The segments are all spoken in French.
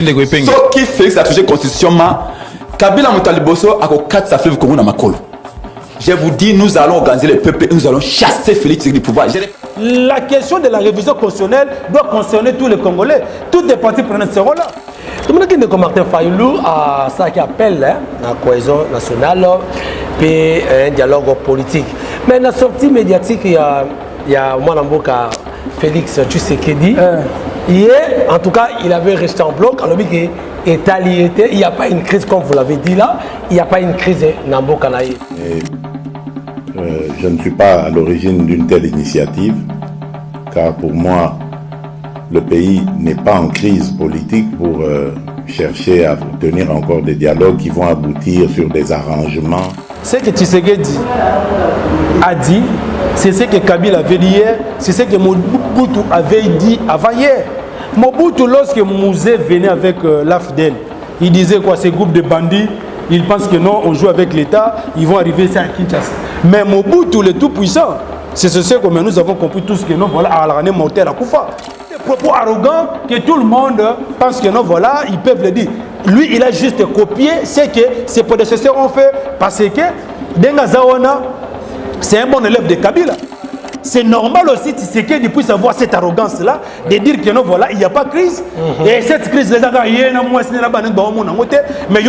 Ce qui fait que ça a touché la constitution, Kabila Moutaliboso a 4 safles Congo dans ma colle. Je vous dis, nous allons organiser le peuple et nous allons chasser Félix du pouvoir. La question de la révision constitutionnelle doit concerner tous les Congolais. Toutes les parties prenantes seront là. Tout le monde qui est comme Martin Fayulu à ça qui appelle la cohésion nationale et un dialogue politique. Mais dans la sortie médiatique, il y a Mwanamboka Félix Tshisekedi. Hier, en tout cas, il avait resté en bloc. Alors, il n'y a pas une crise, comme vous l'avez dit là. Il n'y a pas une crise Namboka Naï. Je ne suis pas à l'origine d'une telle initiative, car pour moi, le pays n'est pas en crise politique pour chercher à tenir encore des dialogues qui vont aboutir sur des arrangements. Ce que Tshisekedi a dit, c'est ce que Kabila avait dit hier, c'est ce que Mobutu avait dit avant hier. Mobutu, lorsque Mouzé venait avec l'AFDEL, il disait quoi, ces groupes de bandits, ils pensent que non, on joue avec l'État, ils vont arriver ici à Kinshasa. Mais Mobutu, le tout-puissant, c'est ce que nous avons compris tous que non, voilà, à la ramener mortel à Koufa. Des propos arrogants que tout le monde pense que non, voilà, ils peuvent le dire. Lui, il a juste copié ce que ses prédécesseurs ont fait parce que Denga Zawana, c'est un bon élève de Kabila. C'est normal aussi Tshisekedi puisse avoir cette arrogance-là de dire que non, voilà, il n'y a pas de crise. Et cette crise, mais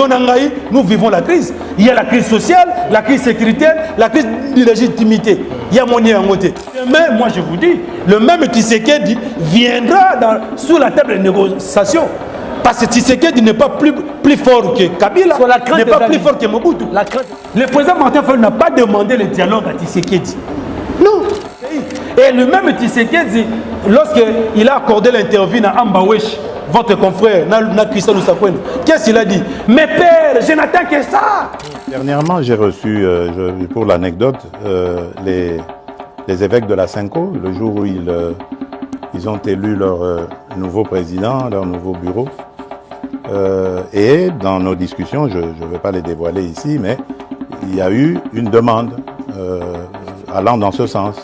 nous vivons la crise. Il y a la crise sociale, la crise sécuritaire, la crise de légitimité. Il y a mon côté. Mais moi, je vous dis, le même Tshisekedi viendra sous la table de négociation. Parce que Tshisekedi n'est pas plus fort que Kabila, n'est pas plus fort que Mobutu. Le président Martin Fayulu n'a pas demandé le dialogue à Tshisekedi. Non. Et le même Tshisekedi, lorsqu'il a accordé l'interview à Ambawesh, votre confrère, Christian Ousakwen, qu'est-ce qu'il a dit? Mes pères, je n'attends que ça. Dernièrement, j'ai reçu, pour l'anecdote, les évêques de la Cinco, le jour où ils ont élu leur nouveau président, leur nouveau bureau. Et dans nos discussions, je ne vais pas les dévoiler ici, mais il y a eu une demande allant dans ce sens.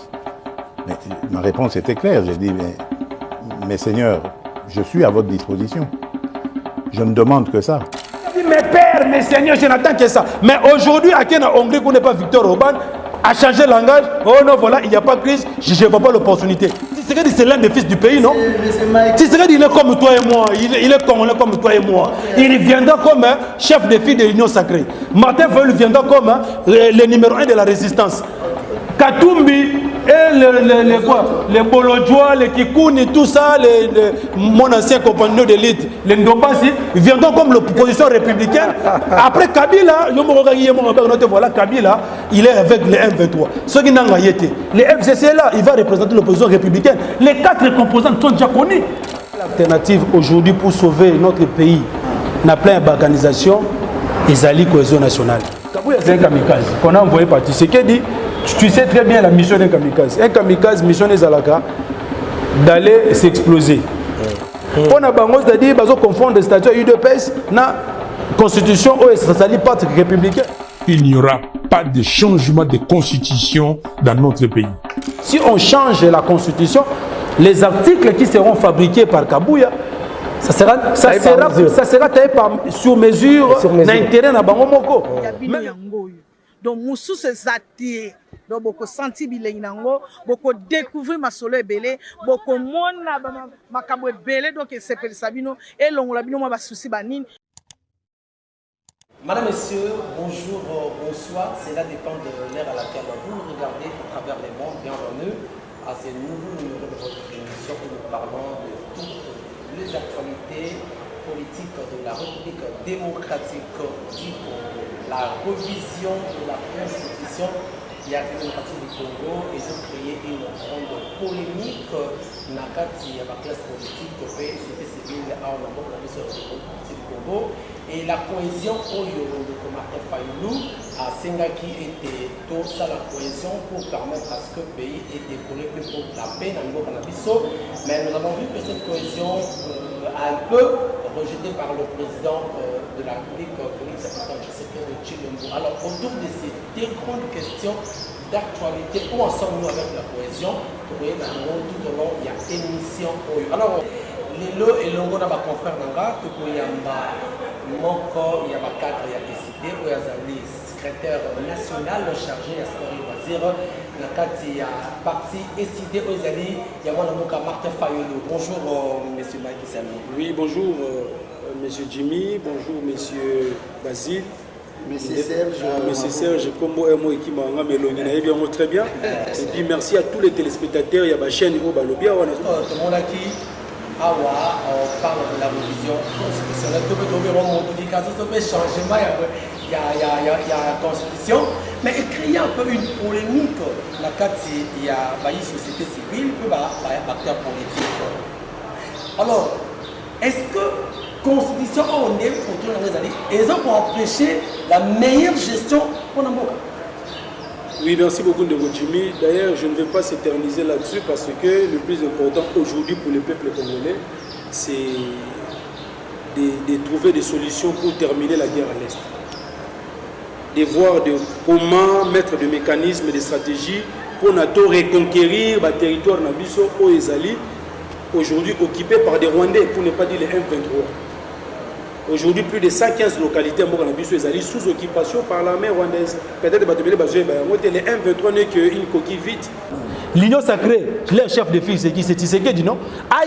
Mais ma réponse était claire. J'ai dit, mais seigneurs, je suis à votre disposition. Je ne demande que ça. Mes pères, mes seigneurs, je n'attends que ça. Mais aujourd'hui, à quel Hongrie qu'on n'est pas Victor Orban, a changé le langage. Oh non, voilà, il n'y a pas de crise, je ne vois pas l'opportunité. Tshisekedi, c'est l'un des fils du pays, non? Tshisekedi, il est comme toi et moi, il est congolais comme toi et moi. Il viendra comme chef des filles de l'Union sacrée. Martin Fayulu viendra comme le numéro 1 de la résistance. Katumbi et les Bolodjois, les Kikouni, tout ça, mon ancien compagnon d'élite, les Ndombasi, ils viendront comme l'opposition républicaine. Après Kabila, voilà, Kabila, il est avec les M23. Ceux qui n'ont pas été, les FCC là, il va représenter l'opposition républicaine. Les 4 composantes sont déjà connus. L'alternative aujourd'hui pour sauver notre pays, n'a plein d'organisations, Ezali cohésion nationale. Kabila, c'est un kamikaze qu'on a envoyé par Tshisekedi. Tu sais très bien la mission d'un kamikaze. Un kamikaze, mission des Alaka, d'aller s'exploser. On a bangos c'est-à-dire qu'ils confondent les statuts UDPS na constitution ou ça s'allie pas républicain. Il n'y aura pas de changement de constitution dans notre pays. Si on change la constitution, les articles qui seront fabriqués par Kabouya, ça sera taillé sur mesure d'intérêt na bango moko. Donc musu se zati donc boko senti bilengi nango boko découvrir masolo ebele boko mona makambo ebele donc sepeli sabino et longola bino ma souci banine. Madame, Messieurs, bonjour, bonsoir. Cela dépend de l'ère à laquelle vous nous regardez à travers les mondes. Bienvenue à ce nouveau numéro de votre émission où nous parlons de toutes les actualités politiques de la République démocratique du Congo. La révision de la Constitution qui a créé le parti du Congo et ont créé une grande polémique dans la classe politique de société civile à Olombo, la mission du parti du Congo. Et la cohésion de Martin Fayulu à Sengaki était tout ça la cohésion pour permettre à ce que le pays ait décollé plus pour la paix dans le niveau cannabiso. Mais nous avons vu que cette cohésion a un peu rejetée par le président de la République, Félix Tshisekedi Tshilombo. Alors autour de ces deux grandes questions d'actualité, où en sommes-nous avec la cohésion? Tout au long, il y a émission. Alors lelo elongo na ba confrère nanga tokoyamba moko ya ba cadre ya décidé o ya zali secrétaire national chargé ya sport et loisirs na kati ya parti décidé o zali ya mwana moka Martin Fayulu. Bonjour monsieur Mike Sami. Oui, bonjour monsieur Jimmy, bonjour monsieur Basile. Monsieur Serge, comme moi qui m'a amené très bien. Et puis merci à tous les téléspectateurs. Il y a ma chaîne au Balobia. Tout le monde qui on parle de la révision constitutionnelle. Tout le monde modification, tout le changement. Il y a la constitution. Mais il y a un peu une polémique. La il y a une société civile, il y a un acteur politique. Alors, est-ce que constitution on est pour tout les années et ils ont pour empêcher la meilleure gestion pour nous? Oui, merci beaucoup de Jimmy. D'ailleurs, je ne vais pas s'éterniser là-dessus parce que le plus important aujourd'hui pour le peuple congolais, c'est de trouver des solutions pour terminer la guerre à l'Est. De voir comment mettre des mécanismes, des stratégies pour nous reconquérir le territoire Nabiso au Ezali, aujourd'hui occupé par des Rwandais, pour ne pas dire les M23. Aujourd'hui, plus de 115 localités sont sous occupation par l'armée rwandaise. Peut-être que les M23 n'est qu'une coquille vide. L'Union sacrée, le chef de file, c'est qui? C'est Tshisekedi, non?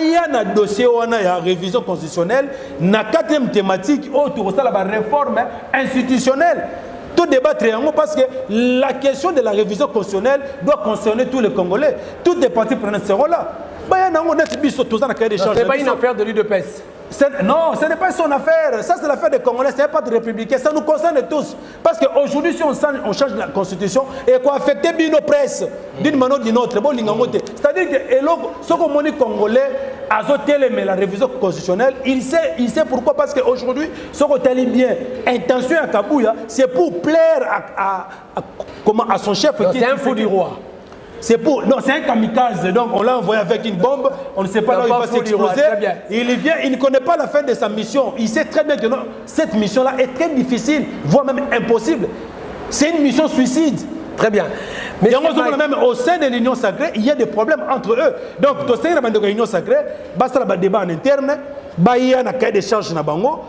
Il y a un dossier où il y a une révision constitutionnelle, la quatrième thématique, autour de la réforme institutionnelle. Tout débat triangle parce que la question de la révision constitutionnelle doit concerner tous les Congolais. Toutes les parties prenantes seront là. C'est pas une affaire de l'UDPS. Non, ce n'est pas son affaire. Ça, c'est l'affaire des Congolais, ce n'est pas des républicains. Ça nous concerne tous. Parce qu'aujourd'hui, si on change la constitution, et qu'on affecte bien nos presses, d'une manière ou d'une autre, c'est-à-dire que ce qu'on dit Congolais, mais la révision constitutionnelle, il sait pourquoi. Parce qu'aujourd'hui, ce qu'on dit bien, intention à Kabouya, c'est pour plaire à son chef. C'est un fou du roi. C'est pour... Non, c'est un kamikaze. Donc, on l'a envoyé avec une bombe. On ne sait pas là où il va s'exploser. Il vient, il ne connaît pas la fin de sa mission. Il sait très bien que non, cette mission-là est très difficile, voire même impossible. C'est une mission suicide. Très bien. Mais même au sein de l'Union sacrée, il y a des problèmes entre eux. Donc, au sein de l'Union sacrée, basta le débat en interne, il y a un cahier de charge na bango.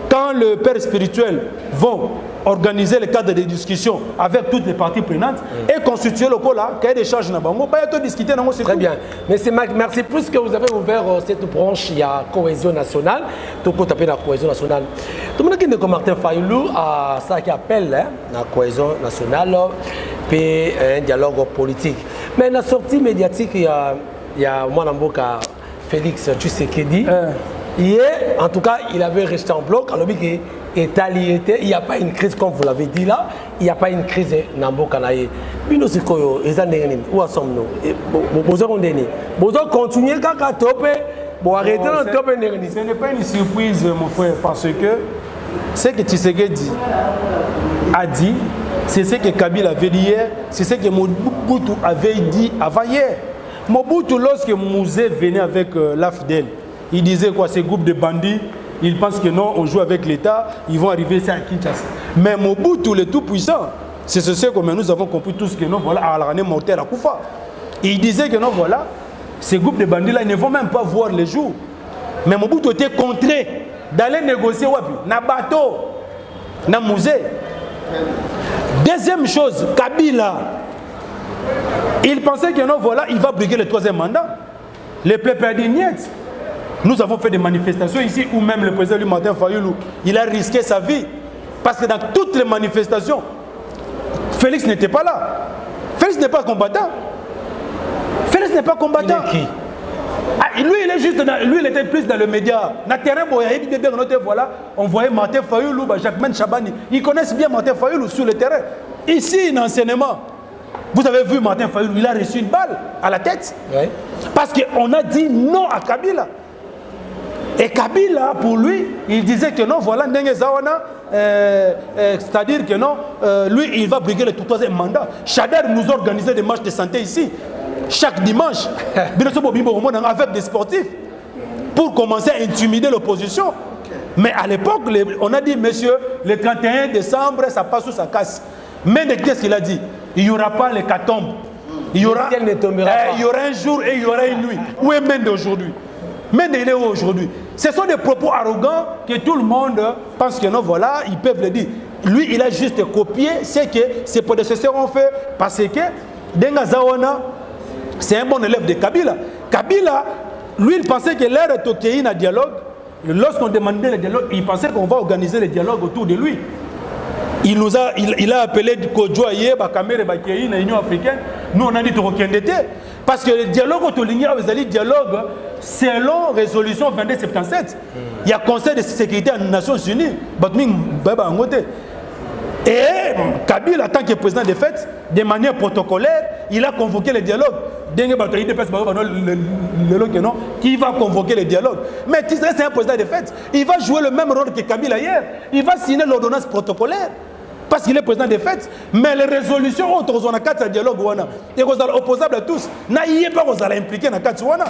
Quand le père spirituel vont organiser le cadre de discussion avec toutes les parties prenantes et constituer le là, cahier des charges na bango, bah il discuter dans ce. Très bien. Mais c'est merci plus que vous avez ouvert cette branche, il y a cohésion nationale, tout le monde appelle la cohésion nationale. Tout le monde qui est comme Martin Fayulu à ça qui appelle la cohésion nationale puis un dialogue politique. Mais la sortie médiatique il y a moi Mboka Félix Tshisekedi. Hier, en tout cas, il avait resté en bloc. Alors, il n'y a pas une crise, comme vous l'avez dit là. Il n'y a pas une crise dans le Kanaï. Où sommes-nous? Vous continuez quand topé. Ce n'est pas une surprise, mon frère, parce que ce que Tshisekedi a dit, c'est ce que Kabila avait dit hier, c'est ce que Mobutu avait dit avant hier. Mobutu, lorsque Mouzé venait avec l'AFDEL, il disait quoi, ces groupes de bandits, ils pensent que non, on joue avec l'État, ils vont arriver à Kinshasa. Mais Mobutu, le tout-puissant, c'est ce que nous avons compris tous que non, voilà, à la monter à Koufa. Il disait que non, voilà, ces groupes de bandits-là, ils ne vont même pas voir les jours. Mais Mobutu était contraint d'aller négocier dans le bateau, dans le musée. Deuxième chose, Kabila, il pensait que non, voilà, il va briguer le troisième mandat. Le peuple a dit niet. Nous avons fait des manifestations ici où même le président Martin Fayulu, il a risqué sa vie. Parce que dans toutes les manifestations, Félix n'était pas là. Félix n'est pas combattant. Félix n'est pas combattant. Il est qui? Lui, il est juste lui, il était plus dans le média. Dans le terrain, voilà, on voyait Martin Fayulu, Jacquemin Chabani. Ils connaissent bien Martin Fayulu sur le terrain. Ici, dans l'enseignement, vous avez vu Martin Fayulu, il a reçu une balle à la tête. Oui. Parce qu'on a dit non à Kabila. Et Kabila, pour lui, il disait que non, voilà, c'est-à-dire que non, lui, il va briguer le troisième mandat. Chader nous organisait des matchs de santé ici, chaque dimanche, avec des sportifs, pour commencer à intimider l'opposition. Mais à l'époque, on a dit, monsieur, le 31 décembre, ça passe ou ça casse. Mais qu'est-ce qu'il a dit? Il n'y aura pas l'hécatombe. Il y aura un jour et il y aura une nuit. Où est Mende aujourd'hui? Mais il est où aujourd'hui? Ce sont des propos arrogants que tout le monde pense que non, voilà, ils peuvent le dire. Lui, il a juste copié ce que ses prédécesseurs ont fait parce que Denga Zawana, c'est un bon élève de Kabila. Kabila, lui, il pensait que l'ère est OK, un dialogue. Lorsqu'on demandait le dialogue, il pensait qu'on va organiser le dialogue autour de lui. Il a appelé Kodjoaye, Bakamere, Bakei, l'Union africaine. Nous, on a dit Torokendete. Parce que le dialogue autour de l'Union, vous allez dialogue selon résolution 2277. Il y a Conseil de sécurité des Nations Unies. Et Kabila, en tant que président des fêtes, de manière protocolaire, il a convoqué le dialogue. Qui va convoquer le dialogue? Mais Tisseré, c'est un président des fêtes. Il va jouer le même rôle que Kabila hier. Il va signer l'ordonnance protocolaire. Parce qu'il est président des fêtes. Mais les résolutions, on a 4 dialogues. Et vous êtes opposables à tous. Vous allez impliquer dans 4 dialogues.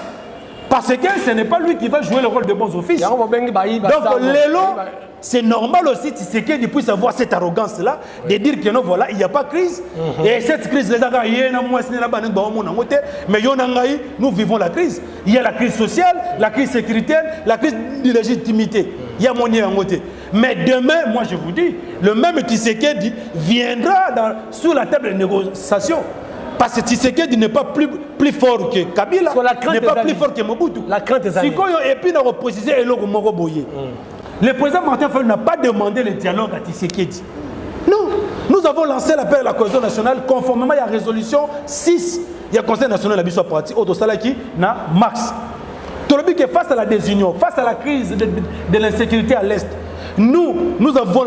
Parce que ce n'est pas lui qui va jouer le rôle de bons offices. Donc, Lélo, c'est normal aussi qu'il puisse avoir cette arrogance-là, de dire que non, voilà, il n'y a pas de crise. Et cette crise, mais nous vivons la crise. Il y a la crise sociale, la crise sécuritaire, la crise de légitimité. Il y a mon côté. Mais demain, moi je vous dis, le même Tshisekedi viendra sur la table de négociation. Parce que Tshisekedi n'est pas plus fort que Kabila, n'est pas plus fort que Mobutu. La crainte des années. Et puis, on a précisé le président Martin Fayulu n'a pas demandé le dialogue à Tshisekedi. Non, nous avons lancé l'appel à la cohésion nationale conformément à la résolution 6. Il y a le Conseil national de la parti, Autosalaki, na Max. Que face à la désunion, face à la crise de l'insécurité à l'Est, nous avons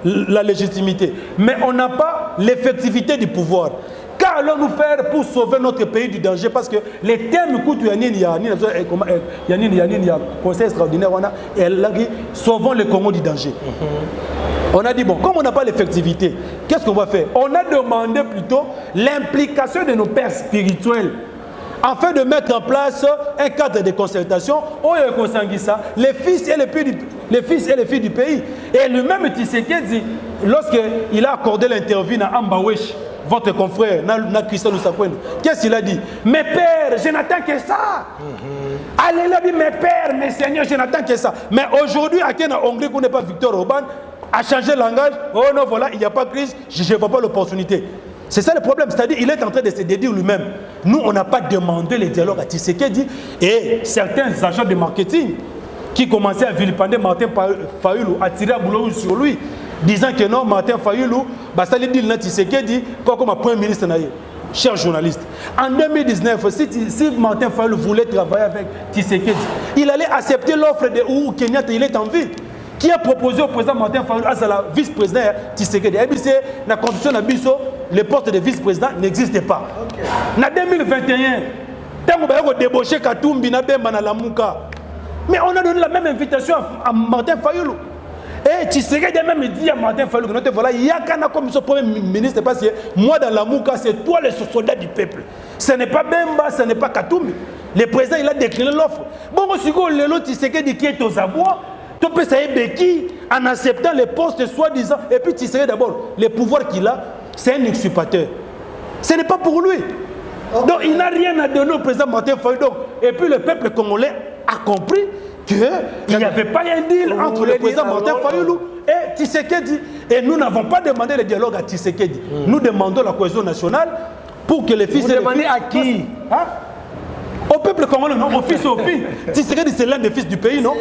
la légitimité, mais on n'a pas l'effectivité du pouvoir. Qu'allons-nous faire pour sauver notre pays du danger? Parce que les termes coûtent, il y a conseil extraordinaire, sauvons le Congo du danger. On a dit, bon, comme on n'a pas l'effectivité, qu'est-ce qu'on va faire? On a demandé plutôt l'implication de nos pères spirituels afin de mettre en place un cadre de concertation où les fils et les filles du pays. Et lui-même Tshisekedi, lorsqu'il a accordé l'interview à Ambawesh, votre confrère, Christian Lusakwen, qu'est-ce qu'il a dit? Mes pères, je n'attends que ça. Allez, il a dit, mes pères, mes seigneurs, je n'attends que ça. Mais aujourd'hui, à Kenya, Hongrie, qu'on n'est pas Victor Orban, a changé le langage. Oh non, voilà, il n'y a pas de crise, je ne vois pas l'opportunité. C'est ça le problème, c'est-à-dire qu'il est en train de se dédire lui-même. Nous, on n'a pas demandé le dialogue à Tshisekedi et certains agents de marketing qui commençaient à vilipender Martin Fayulu, à tirer à boulot sur lui, disant que non, Martin Fayulu, ça lui dit Tshisekedi comme Premier ministre. Chers journalistes, en 2019, si Martin Fayulu voulait travailler avec Tshisekedi, il allait accepter l'offre de Uhuru Kenyatta, il est en vie. Qui a proposé au président Martin Fayulu à la vice-président Tshisekedi. La constitution de Bisso, le poste de vice-président n'existe pas. En 2021, tant qu'on a débauché Katumbi, mais on a donné la même invitation à Martin Fayulu. Et Tshisekedi a même dit à Martin Fayulu que voilà, il y a qu'un comme son premier ministre, parce que moi dans la Mouka, c'est toi le soldat du peuple. Ce n'est pas Bemba, ce n'est pas Katumbi. Le président, il a décliné l'offre. Bon, si vous avez Tshisekedi qui est aux abois, tu peux savoir qui, en acceptant les postes soi-disant, et puis tu sais d'abord, le pouvoir qu'il a, c'est un usurpateur. Ce n'est pas pour lui. Donc il n'a rien à donner au président Martin Fayulu. Et puis le peuple congolais a compris qu'il n'y avait pas un deal entre le président Martin Fayulu et Tshisekedi. Et nous n'avons pas demandé le dialogue à Tshisekedi. Nous demandons la cohésion nationale pour que les fils et les filles... Vous demandez à qui? Au peuple congolais, non, au fils et aux filles. Tshisekedi, c'est l'un des fils du pays, non?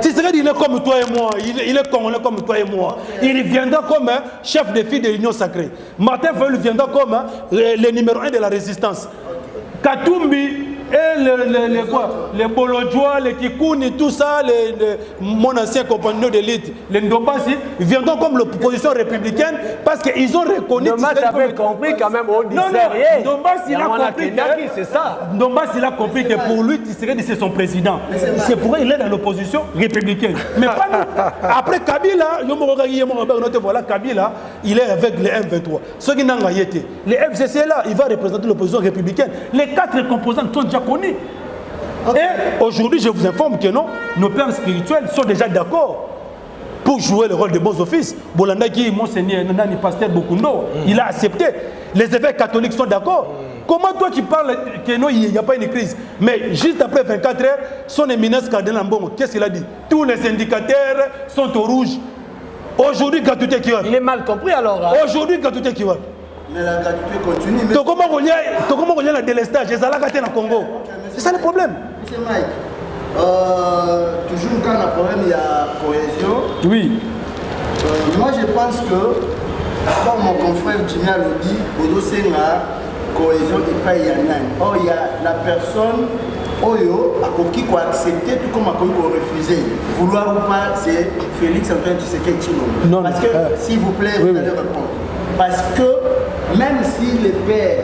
Tshisekedi, il est comme toi et moi. Il est congolais comme toi et moi. Il viendra comme chef des filles de l'Union sacrée. Martin Fayulu viendra comme le numéro 1 de la résistance. Katumbi et les Bolodjoa, les Kikouni, tout ça, mon ancien compagnon d'élite, les Ndombasi, ils viendront comme l'opposition républicaine parce qu'ils ont reconnu... Ndombasi avait compris quand même, on disait rien. Ndombasi, il a compris c'est ça. Ndombasi, il a compris que pour lui, Tshisekedi, c'est son président. C'est pour il est dans l'opposition républicaine. Mais pas nous. Après Kabila, voilà, Kabila, il est avec les M23. Ceux qui n'ont pas été. Les FCC là, il va représenter l'opposition républicaine. Les 4 composants sont déjà connus. Et aujourd'hui, je vous informe que non, nos pères spirituels sont déjà d'accord pour jouer le rôle de bons offices. Bolandaki, Monseigneur Nani Pasteur Bokundo, il a accepté. Les évêques catholiques sont d'accord. Comment toi tu parles que non, il n'y a pas une crise? Mais juste après 24 heures, son éminence Cardinal Mbongo, qu'est-ce qu'il a dit? Tous les indicateurs sont au rouge. Aujourd'hui, gratuité qui va. Il est mal compris alors. Hein? Aujourd'hui, gratuité qui va. Mais la gratuité continue. Mais... Comment on y a le délestage? Les Alagaté dans le Congo. C'est ça le problème. Monsieur Mike, toujours quand on a problème, il y a cohésion. Oui. Moi, je pense que, comme mon confrère Jimmy a dit, Bodo Senga, cohésion et pas Yannan. Or, il y a la personne, Oyo, qui a accepté, tout comme a refusé. Vouloir ou pas, c'est Félix Antoine Tshisekedi Tshilombo. Non. Parce que, s'il vous plaît, vous allez répondre. Parce que, même si le père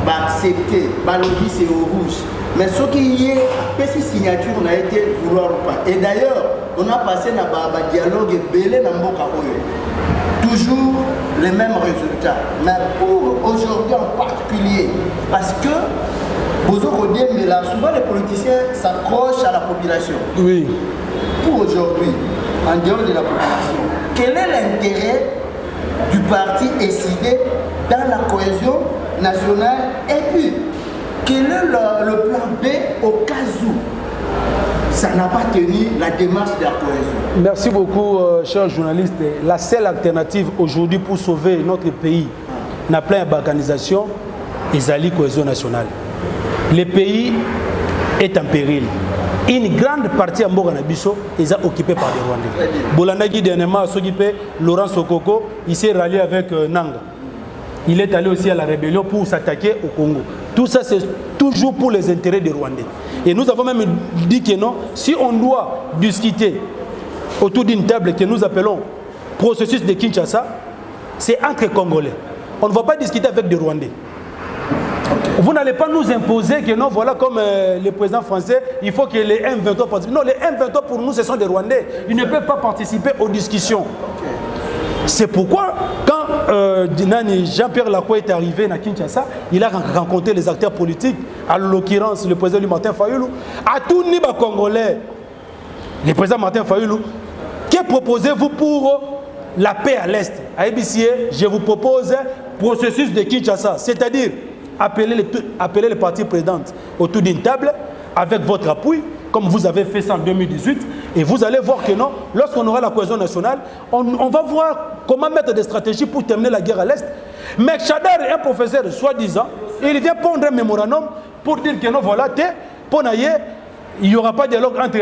va accepter, Balogi c'est au rouge. Mais ce qui y est, après signature, on a été vouloir ou pas. Et d'ailleurs, on a passé un dialogue et belé dans Mboka Oyo. Toujours les mêmes résultats. Mais pour aujourd'hui en particulier, parce que souvent les politiciens s'accrochent à la population. Oui. Pour aujourd'hui, en dehors de la population, quel est l'intérêt du parti décidé dans la cohésion nationale? Et puis, quel est le plan B au cas où ça n'a pas tenu la démarche de la cohésion? Merci beaucoup, chers journalistes. La seule alternative aujourd'hui pour sauver notre pays, n'a plein d'organisation, c'est la cohésion nationale. Le pays est en péril. Une grande partie de Mboganabiso est occupée par des Rwandais. Bolandagi dernièrement a s'occupé, Laurent Sokoko, il s'est rallié avec Nanga. Il est allé aussi à la rébellion pour s'attaquer au Congo. Tout ça, c'est toujours pour les intérêts des Rwandais. Et nous avons même dit que non, si on doit discuter autour d'une table que nous appelons processus de Kinshasa, c'est entre Congolais. On ne va pas discuter avec des Rwandais. Vous n'allez pas nous imposer que non, voilà comme le président français, il faut que les M23 participent. Non, les M23 pour nous, ce sont des Rwandais. Ils ne peuvent pas participer aux discussions. C'est pourquoi, quand Jean-Pierre Lacroix est arrivé à Kinshasa, il a rencontré les acteurs politiques, à l'occurrence le président Martin Fayoulou, à tout niveau congolais. Le président Martin Fayoulou, que proposez-vous pour la paix à l'Est? À ABCA, je vous propose un processus de Kinshasa, c'est-à-dire appeler les parties présentes autour d'une table avec votre appui, comme vous avez fait ça en 2018, et vous allez voir que non, lorsqu'on aura la cohésion nationale, on va voir comment mettre des stratégies pour terminer la guerre à l'Est. Mais Chadar est un professeur, soi-disant, il vient pondre un mémorandum pour dire que non, voilà, il n'y aura pas de dialogue entre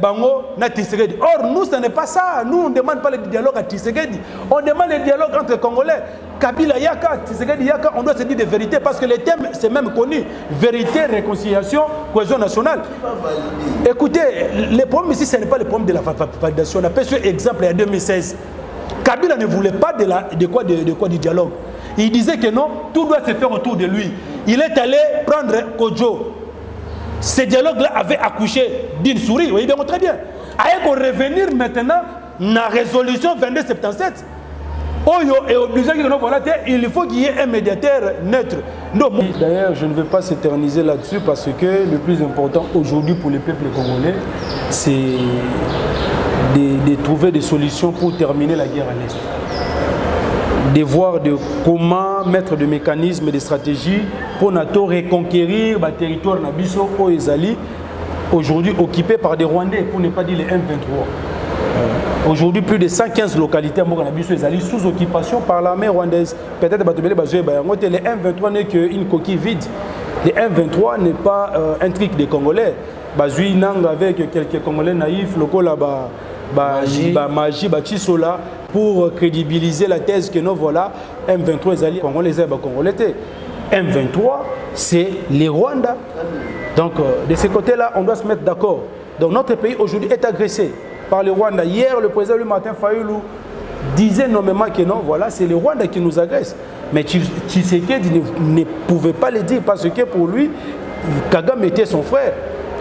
Bango et Tshisekedi. Or, nous, ce n'est pas ça. Nous, on ne demande pas le dialogue à Tshisekedi. On demande le dialogue entre Congolais. Kabila Yaka, Tshisekedi Yaka, on doit se dire des vérités parce que les thèmes, c'est même connu. Vérité, réconciliation, cohésion nationale. Écoutez, le problème ici, ce n'est pas le problème de la validation. On a pris ce exemple en 2016. Kabila ne voulait pas de quoi du dialogue. Il disait que non, tout doit se faire autour de lui. Il est allé prendre Kodjo. Ce dialogue-là avait accouché d'une souris, vous voyez bien très bien. Avec revenir maintenant dans la résolution 2277. Oyo est obligé il faut qu'il y ait un médiateur neutre. D'ailleurs, je ne vais pas s'éterniser là-dessus parce que le plus important aujourd'hui pour le peuple congolais, c'est de trouver des solutions pour terminer la guerre à l'Est. De voir comment mettre des mécanismes et des stratégies pour reconquérir le territoire Nabiso au Ezali, aujourd'hui occupé par des Rwandais, pour ne pas dire les M23. Aujourd'hui, plus de 115 localités à Nabiso Ezali sous occupation par l'armée rwandaise. Peut-être que les M23 n'est qu'une coquille vide. Les M23 n'est pas un truc des Congolais. Bazui Nang avec quelques Congolais naïfs, locaux là-bas. Magie, Chisola, pour crédibiliser la thèse que non, voilà, M23 est allié Congolais, Congolais. M23, c'est les Rwandais. Donc, de ce côté-là, on doit se mettre d'accord. Donc, notre pays aujourd'hui est agressé par les Rwandais. Hier, le président Martin Fayoulou disait nommément que non, voilà, c'est les Rwandais qui nous agressent. Mais Tshisekedi ne pouvait pas le dire parce que pour lui, Kagame était son frère.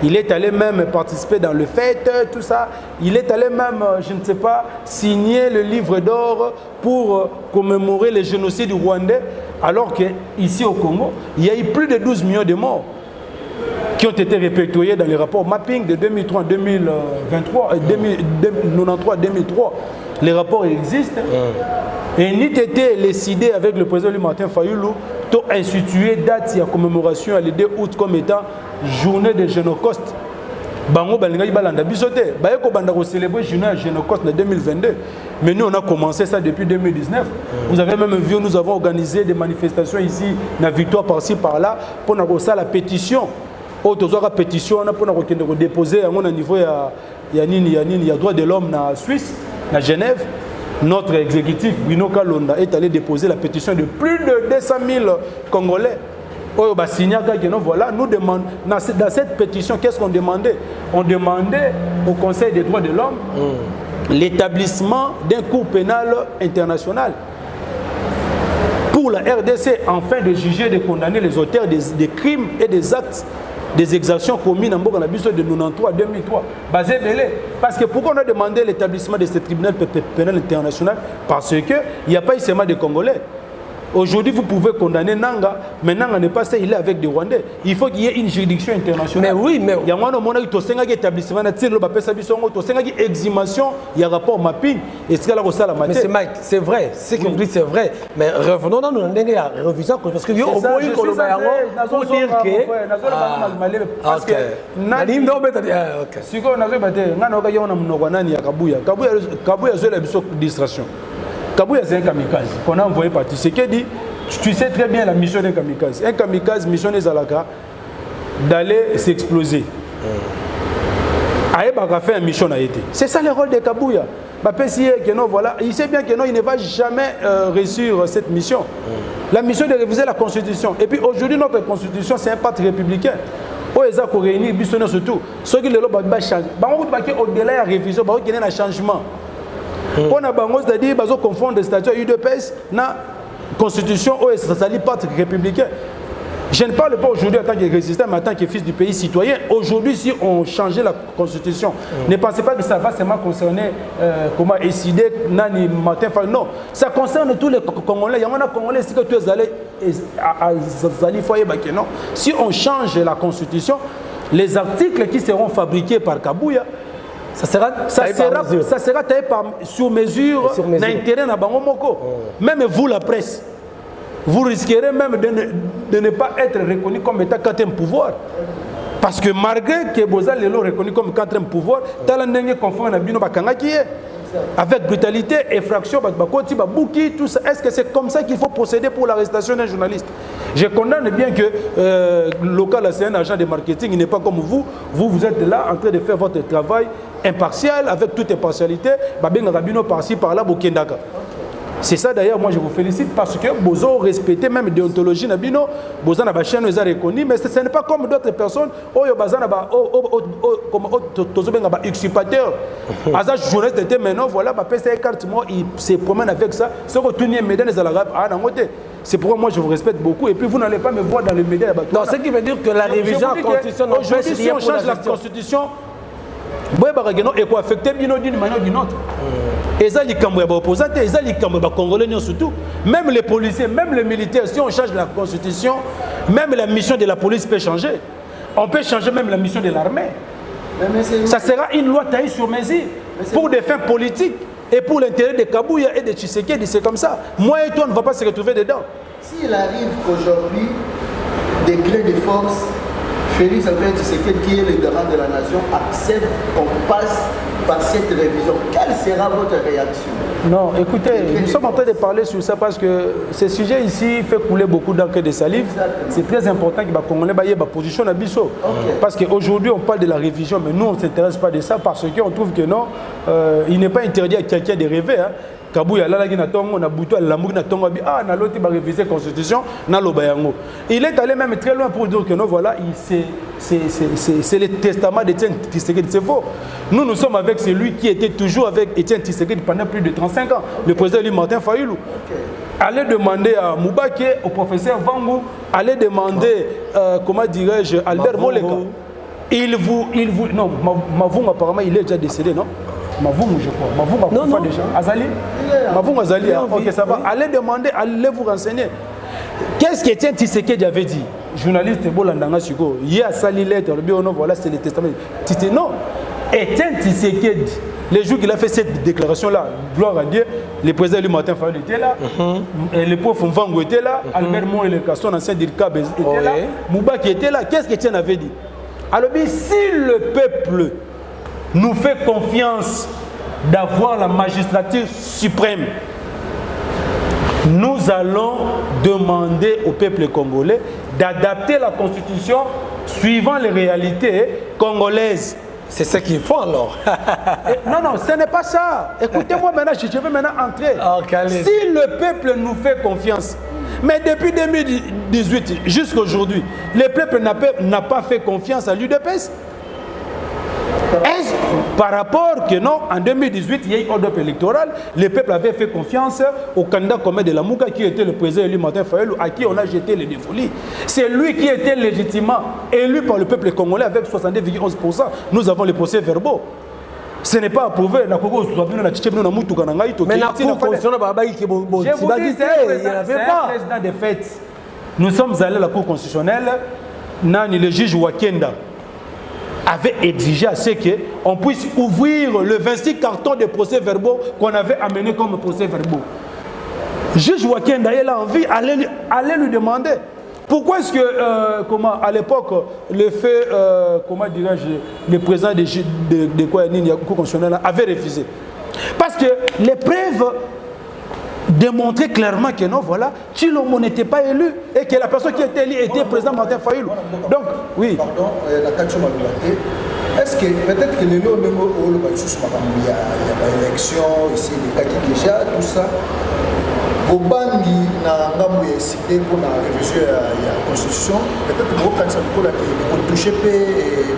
Il est allé même participer dans le fête, tout ça. Il est allé même, je ne sais pas, signer le livre d'or pour commémorer le génocide du Rwandais. Alors qu'ici au Congo, il y a eu plus de 12 millions de morts. qui ont été répertoriés dans les rapports mapping de 2003 à 2023, 2003. Les rapports existent. Et ni été décidé avec le président Martin Fayulu to instituer date de commémoration à le 2 août comme étant journée de Génocauste. Bango balinga balanda bisoté baye ko banda ko célébrer journée de Génocauste en 2022. Mais nous on a commencé ça depuis 2019. Vous avez même vu, nous avons organisé des manifestations ici, na Victoire par-ci par-là pour na ça la pétition. Autres la pétition on a pour na déposer à mon niveau il y a droit de l'homme na Suisse, na Genève. Notre exécutif, Bruno Kalonda, est allé déposer la pétition de plus de 200 000 Congolais. Voilà, nous demandons, dans cette pétition, qu'est-ce qu'on demandait? On demandait au Conseil des droits de l'homme l'établissement d'un cours pénal international pour la RDC, afin de juger et de condamner les auteurs des crimes et des actes, des exactions commises dans le de 93 à 2003. Basé belé. Parce que pourquoi on a demandé l'établissement de ce tribunal pénal international? Parce qu'il n'y a pas seulement des Congolais. Aujourd'hui, vous pouvez condamner Nanga, mais Nanga n'est pas ça, il est avec des Rwandais. Il faut qu'il y ait une juridiction internationale. Mais oui, mais... Il y a un établissement, il y a exhumation, il y a rapport mapping. Mais c'est Mike, c'est vrai, ce qu'on dit c'est vrai. Mais revenons dans nos révisions, parce que yo au moins pour dire que... Parce que... Si on a Kabouya, c'est un kamikaze qu'on a envoyé par Tshisekedi. Tu sais très bien la mission d'un kamikaze. Un kamikaze, mission des Alaka, d'aller s'exploser. Aïbaka fait une mission a été. C'est ça le rôle de Kabouya. Voilà, il sait bien que non, il ne va jamais réussir cette mission. La mission de réviser la Constitution. Et puis aujourd'hui, notre Constitution, c'est un parti républicain. Oeza ko réunir bisonné surtout. Ceux qui le loba ba change. Bango ba au-delà de la révision, ba ko un changement. On a bango c'est-à-dire bazo confondre le statut UDPS na constitution ou ça s'allie parti républicain. Je ne parle pas aujourd'hui en tant que résistant, mais en tant que fils du pays citoyen. Aujourd'hui, si on changeait la constitution, ne pensez pas que ça va seulement concerner comment décider Nani Martin Fayulu. Non, ça concerne tous les Congolais. Il y en a Congolais si que tu es allé non. Si on change la constitution, les articles qui seront fabriqués par Kabouya, ça sera taillé sur mesure d'intérêt dans Bango Moko. Même vous, la presse, vous risquerez même de ne pas être reconnu comme état quatrième pouvoir. Parce que malgré que Boza Lelo reconnu comme quatrième pouvoir, Talandenge conforme à Bino Bakanga qui est. Avec brutalité, effraction, Bakoti, Babouki, tout ça. Est-ce que c'est comme ça qu'il faut procéder pour l'arrestation d'un journaliste? Je condamne bien que local, c'est un agent de marketing, il n'est pas comme vous. Vous êtes là en train de faire votre travail impartial, avec toute impartialité. Babin Rabino par-ci, par-là, Bokendaka. C'est ça d'ailleurs, moi je vous félicite parce que vous avez respecté même déontologie Nabino, vous avez reconnu, mais ce n'est pas comme d'autres personnes, comme usurpateur. As journaliste était maintenant, voilà, il se promène avec ça. C'est pourquoi moi je vous respecte beaucoup et puis vous n'allez pas me voir dans les médias. Non, ce qui veut dire que la révision de la Constitution aujourd'hui, si on change la Constitution, et quoi affecter d'une manière ou d'une autre. Et ça, les opposants, et ça, les Congolais surtout. Même les policiers, même les militaires, si on change la Constitution, même la mission de la police peut changer. On peut changer même la mission de l'armée. Ça sera une loi taillée sur mesure pour des fins politiques et pour l'intérêt de Kabouya et de Tshisekedi. C'est comme ça. Moi et toi, on ne va pas se retrouver dedans. S'il arrive qu'aujourd'hui, décret de force, Félix Antoine Tshisekedi, qui est le garant de la nation, accepte qu'on passe par cette révision. Quelle sera votre réaction? Non, écoutez, nous sommes en train de parler sur ça parce que ce sujet ici fait couler beaucoup d'encre et de salive. C'est très important que les Congolais aient la position d'Abisso. Parce qu'aujourd'hui, on parle de la révision, mais nous, on ne s'intéresse pas de ça parce qu'on trouve que non, il n'est pas interdit à quelqu'un de rêver. Hein. Kabouya là on a bouté l'amour na tongo ah na l'autre va réviser constitution na lobayango. Il est allé même très loin pour dire que non voilà, c'est le testament d'Étienne Tshisekedi, c'est faux. Nous sommes avec celui qui était toujours avec Étienne Tshisekedi pendant plus de 35 ans, le président Martin Fayulu. Allez demander à Moubake, au professeur Vangou, allez demander comment dirais-je Albert Moleka. Non, Mavoum apparemment il est déjà décédé, non? Mavoum, je crois. Mavoum a déjà. Azali? Mavoum Azali. Ok, ça va. Allez demander, allez vous renseigner. Qu'est-ce qu'Étienne Tshisekedi avait dit? journaliste Bolandanga Siko, il y a sali lettre, voilà, c'est le testament. Tite, non. Etienne Tshisekedi, les jours qu'il a fait cette déclaration-là, gloire à Dieu, le président du Martin Fayulu était là, et le pauvre Mvango était là, Albert Mon et le Caston, ancien d'Irkab était là, Moubaki était là. Qu'est-ce qu'Etienne avait dit? Alors, si le peuple nous fait confiance d'avoir la magistrature suprême, nous allons demander au peuple congolais d'adapter la constitution suivant les réalités congolaises. C'est ce qu'ils font alors. Non, non, ce n'est pas ça. Écoutez-moi maintenant, je vais maintenant entrer. Si le peuple nous fait confiance, mais depuis 2018 jusqu'à aujourd'hui, le peuple n'a pas fait confiance à l'UDPS. Par rapport que non, en 2018, il y a eu ordre électoral, le peuple avait fait confiance au candidat Comé de la Mouka qui était le président élu Martin Fayulu, à qui on a jeté les défolies. C'est lui qui était légitimement élu par le peuple congolais avec 70,11%. Nous avons les procès verbaux. Ce n'est pas approuvé. Mais la Cour constitutionnelle, c'est un président de fait. Nous sommes allés à la Cour constitutionnelle, le juge Wakenda avait exigé à ce qu'on puisse ouvrir le 26 cartons de procès-verbaux qu'on avait amenés comme procès-verbaux. Juge Wakenda, il a envie d'aller lui demander pourquoi est-ce que, comment, à l'époque, le fait, comment dirais-je, le président de quoi, Cour constitutionnelle avait refusé. Parce que les preuves démontrer clairement que non, voilà, Tshilombo n'était pas élu et que la personne qui était élue était président Martin Fayulu. Donc, oui. Pardon, la question m'a demandé, est-ce que peut-être que les lois même au il y a une élection ici, les cas qui déjà, tout ça, Bobangi n'a pas cité pour la révision de la Constitution, peut-être que vous avez touché les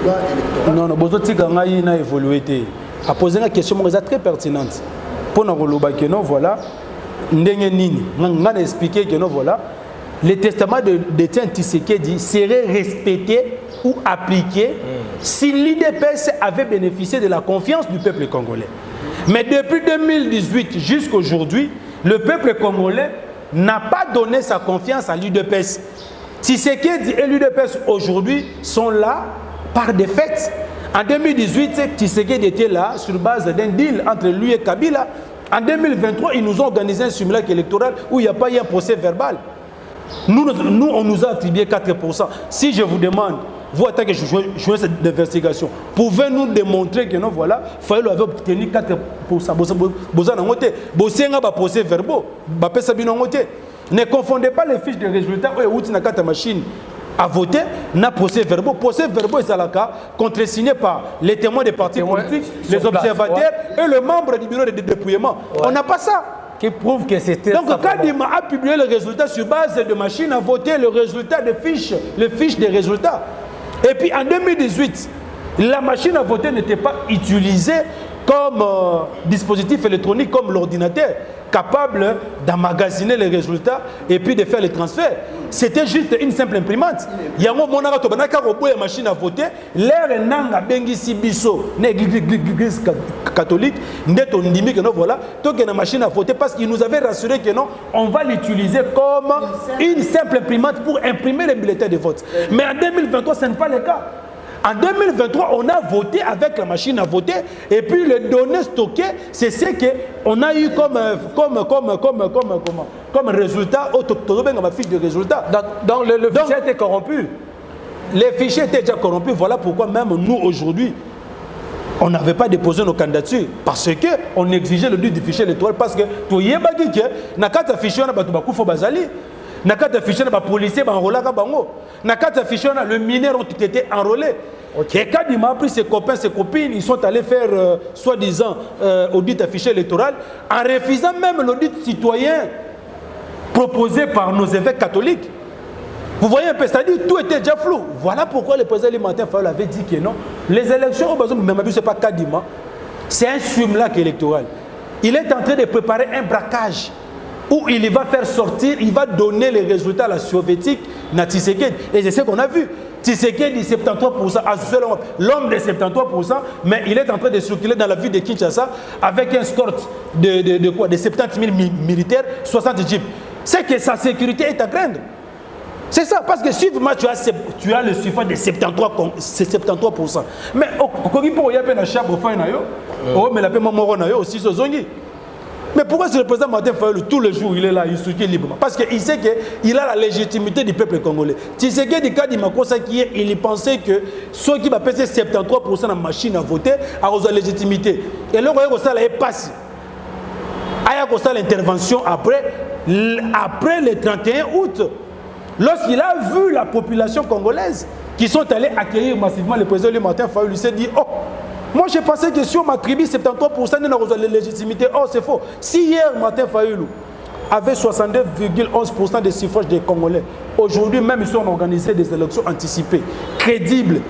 lois électorales. Non, non, Bozo Tigangaï n'a évolué. A posé une question très pertinente. Pour nous dire que non, voilà. On a expliqué que non, voilà, le testament d'Etienne Tshisekedi serait respecté ou appliqué si l'IDPS avait bénéficié de la confiance du peuple congolais. Mais depuis 2018 jusqu'à aujourd'hui, le peuple congolais n'a pas donné sa confiance à l'IDPS. Tshisekedi et l'IDPS aujourd'hui sont là par défaite. En 2018, Tshisekedi était là sur base d'un deal entre lui et Kabila. En 2023, ils nous ont organisé un simulacre électoral où il n'y a pas eu un procès verbal. Nous, on nous a attribué 4%. Si je vous demande, vous, en tant que jouez cette investigation, pouvez nous démontrer que non, voilà, Fayulu avait obtenu 4%. Procès verbaux. Ne confondez pas les fiches de résultats où il y a une machine à voter, n'a procès verbaux. Procès verbaux, c'est la cas, contresigné par les témoins des partis politiques, les observateurs et le membre du bureau de dépouillement. On n'a pas ça. Qui prouve que c'était. Donc, Kadima a publié le résultat sur base de machines à voter, le résultat des fiches, les fiches des résultats. Et puis en 2018, la machine à voter n'était pas utilisée comme dispositif électronique, comme l'ordinateur, capable d'emmagasiner les résultats et puis de faire les transferts. C'était juste une simple imprimante. Il y a un moment où on a une machine à voter, l'air nanga bengisi biso, l'église catholique, voilà, donc une machine à voter parce qu'ils nous avaient rassuré que non, on va l'utiliser comme une simple imprimante pour imprimer les bulletins de vote. Mais en 2023, ce n'est pas le cas. En 2023, on a voté avec la machine à voter et puis les données stockées, c'est ce qu'on a eu comme résultat, ma fiche de résultat. Donc le fichier était corrompu. Les fichiers étaient déjà corrompus, voilà pourquoi même nous aujourd'hui, on n'avait pas déposé nos candidatures parce qu'on exigeait le but du fichier électoral parce que tout y est bagui que na kata fichier na batu bakufo bazali. Nakata fichier na policier enrôlé à bango. Nakata fichier na le mineur ont été enrôlés. Et quand il m'a pris ses copains, ses copines, ils sont allés faire soi-disant audit affiché électoral en refusant même l'audit citoyen proposé par nos évêques catholiques. Vous voyez un peu, c'est-à-dire tout était déjà flou. Voilà pourquoi le président Martin Fayulu avait dit que non. Les élections au Bazoum, même ce n'est pas Kadima, c'est un simulacre électoral. Il est en train de préparer un braquage où il va faire sortir, il va donner les résultats à la soviétique, na Tshisekedi. Et c'est ce qu'on a vu. Tshisekedi, 73%, l'homme de 73%, mais il est en train de circuler dans la ville de Kinshasa avec un escorte de 70 000 militaires, 60 jeeps. C'est que sa sécurité est à craindre. C'est ça, parce que suivant, tu as le suffrage de 73%. Mais il y a un chab au fin, mais la paix aussi, mais pourquoi ce président Martin Fayulu, tous les jours, il est là, il soutient librement? Parce qu'il sait qu'il a la légitimité du peuple congolais. Tu sais que du cas de Makossa, il pensait que ceux qui va passer 73% de la machine à voter a la légitimité. Et là, ça est passé. Il y a l'intervention après le 31 août. Lorsqu'il a vu la population congolaise qui sont allés accueillir massivement le président Martin Fayulu, il s'est dit, oh, moi je pensais que si on m'attribue 73% de la légitimité, oh c'est faux. Si hier Martin Fayulu avait 62,11% des suffrages des Congolais, aujourd'hui même ils sont organisés des élections anticipées, crédibles,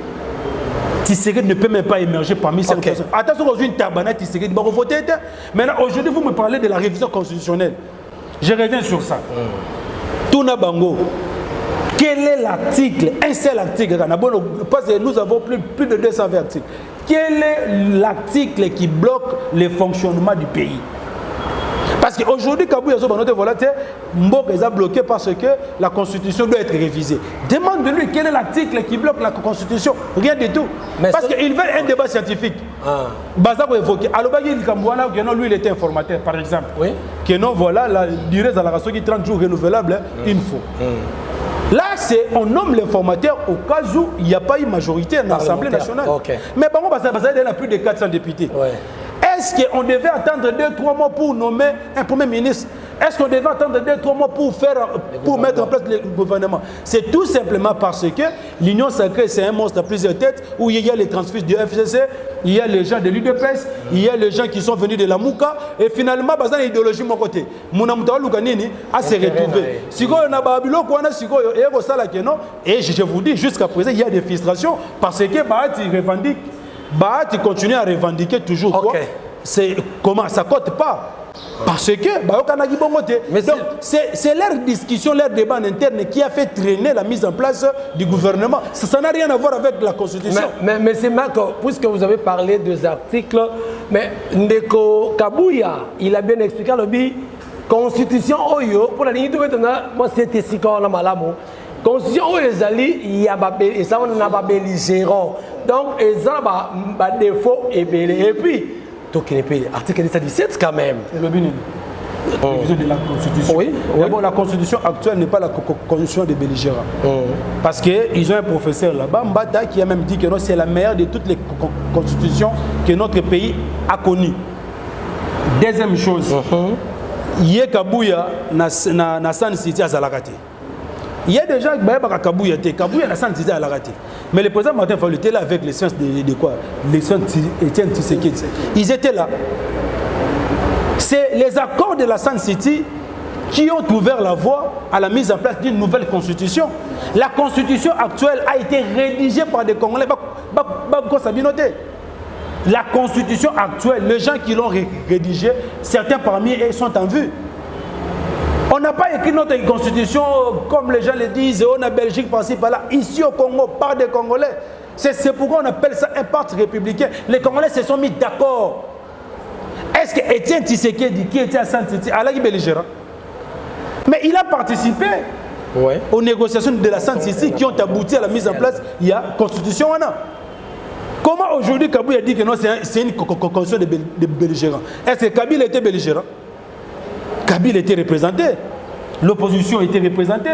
Tshisekedi ne peut même pas émerger parmi ces personnes. Attention, aujourd'hui une tabana Tshisekedi va voter. Maintenant aujourd'hui vous me parlez de la révision constitutionnelle. Je reviens sur ça. Touna Bango. Quel est l'article, un seul article, parce que nous avons plus de 220 articles. Quel est l'article qui bloque le fonctionnement du pays? Parce qu'aujourd'hui, Kabouya Zobanote Volataire, Mbok est bloqué parce que la constitution doit être révisée. Demande-lui quel est l'article qui bloque la constitution. Rien du tout. Mais parce qu'il veut un débat scientifique. Baza pour évoquer. Alors, lui, il était informateur, par exemple. Oui. Que non, voilà, la durée de la raison qui est 30 jours renouvelable, il faut. Là, on nomme les formateurs au cas où il n'y a pas eu majorité à l'Assemblée nationale. Mais bon, il a plus de 400 députés. Ouais. Est-ce qu'on devait attendre 2-3 mois pour nommer un premier ministre? Est-ce qu'on devait attendre 2-3 mois pour mettre en place le gouvernement? C'est tout simplement parce que l'Union sacrée, c'est un monstre à plusieurs têtes où il y a les transfuges du FCC, il y a les gens de l'UDPS, il y a les gens qui sont venus de la Mouka, et finalement, il y a l'idéologie de mon côté. Mon amour Lukanini a se retrouvé. Si on a Babylon, et je vous dis, jusqu'à présent, il y a des frustrations parce que Bahati revendique. Bahati continue à revendiquer toujours quoi. C'est comment ça cote pas. Parce que donc c'est leur discussion, leur débat interne qui a fait traîner la mise en place du gouvernement. Ça n'a rien à voir avec la constitution. Mais c'est Marco, puisque vous avez parlé des articles, mais Ndeko Kabouya, il a bien expliqué le constitution Oyo pour la ligne de maintenant, moi c'était si quand on a malamu. Constitution Oyo il y a et ça on a pas belligérant. Donc ils ont des défauts et puis article 17 quand même. Le révision de la Constitution. Oui. D'abord, la Constitution actuelle n'est pas la Constitution des belligérants. Parce qu'ils ont un professeur là-bas, Mbata, qui a même dit que c'est la meilleure de toutes les constitutions que notre pays a connues. Deuxième chose, Yé Kabouya na San City à Zalakate. Il y a des gens qui ont Kabouya na San City à Zalakate. Mais le président Martin Fayulu était là avec les sciences de quoi? Les sciences Étienne Tshisekedi. Ils étaient là. C'est les accords de la San City qui ont ouvert la voie à la mise en place d'une nouvelle constitution. La constitution actuelle a été rédigée par des Congolais. La constitution actuelle, les gens qui l'ont rédigée, certains parmi eux sont en vue. On n'a pas écrit notre constitution comme les gens le disent, on a Belgique par-ci par-là, ici au Congo, par des Congolais. C'est pourquoi on appelle ça un parti républicain. Les Congolais se sont mis d'accord. Est-ce que Étienne Tshisekedi, qui était à Saint-Titi, à la belligérant? Mais il a participé aux négociations de la Saint-Titi qui ont abouti à la mise en place de la constitution. Comment aujourd'hui Kabouya dit que non, c'est une constitution de belligérants? Est-ce que Kabila était belligérant? Kabila était représenté, l'opposition était représentée,